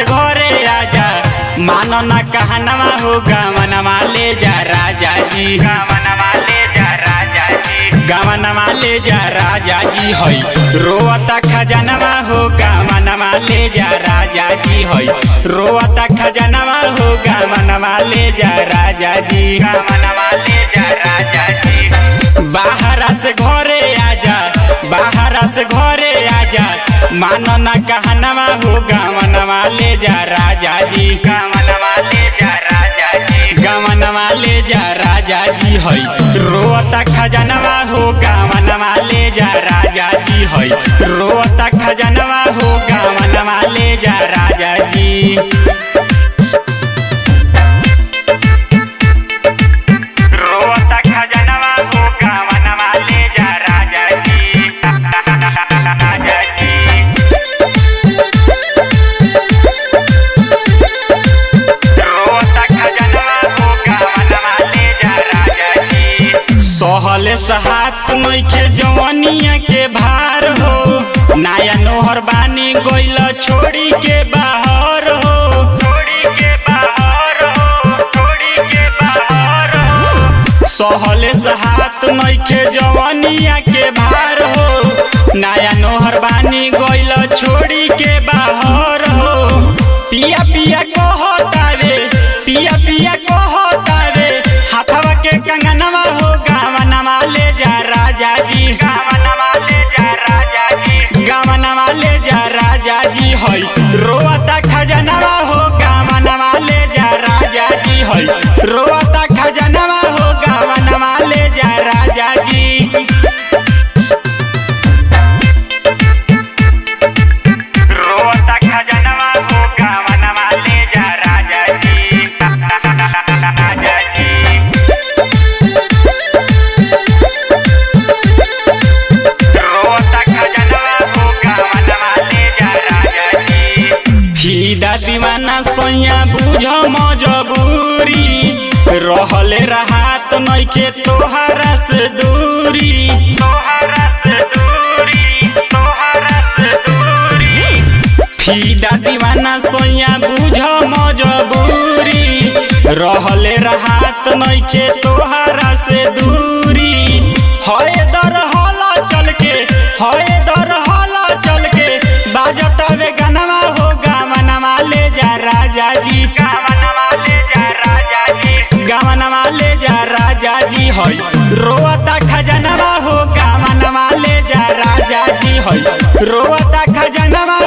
से घरे आजा मानो ना कहनवा हो गवनवा ले जा राजा जी, गवनवा ले जा राजा जी, गवनवा ले जा राजा जी हई रोता खजनवा हो गवनवा ले जा राजा जी हई रोता खजनवा हो गवनवा ले जा राजा जी, गवनवा ले जा राजा जी। बाहरा से घरे आजा, बाहरा से घरे आजा मानो ना कहनवा हो गवनवा ले जा राजा जी, गवनवा ले जा राजा जी, गवनवा ले जा राजा जी हई रोता खजनवा हो गवनवा ले जा राजा जी हई रोता खजनवा हो गवनवा ले जा राजा जी। रोता खजनवा हो गवनवा ले जा राजा जी, राजा जी। रोता खजनवा हो गवनवा ले जा राजा जी। सहले सहात नइखे जवनिया के भार हो नया नोहर बानी गइल छोड़ी के बाहर हो, छोड़ी के बाहर हो, छोड़ी के बाहर हो। सहले सहात नइखे जवनिया के भार हो नया नोहर बानी गइल छोड़ी के बाहर हो। पिया पिया कहतावे, पिया पिया कहतावे हाथवा के कंगनवा हो गवनवा ले जा राजा जी, गवनवा ले जा राजा जी, गवनवा ले जा राजा जी हई रोता खजनवा हो गवनवा ले जा राजा जी हई रोता खजनवा हो गवनवा ले जा राजा जी। रोता खजनवा हो गवनवा ले जा राजा जी, राजा जी। रोता खजनवा हो गवनवा ले जा राजा जी। फीदा दीवाना सैया बुझ मजबूरी रहले राहत नइखे तोहरा से दूरी, तोहरा से दूरी, तोहरा से दूरी। फीदा दीवाना सैया बुझ मजबूरी रहले राहत नइखे तोहरा से दूरी। हय दर हला चल के, हय दर हला चल के बाजतावे गनवा हो गवनवा ले जा राजा जी, गवनवा ले जा राजा जी, गवनवा ले जा राजा जी हई रोता खजनवा हो गवनवा ले जा राजा जी हई रोता खजनवा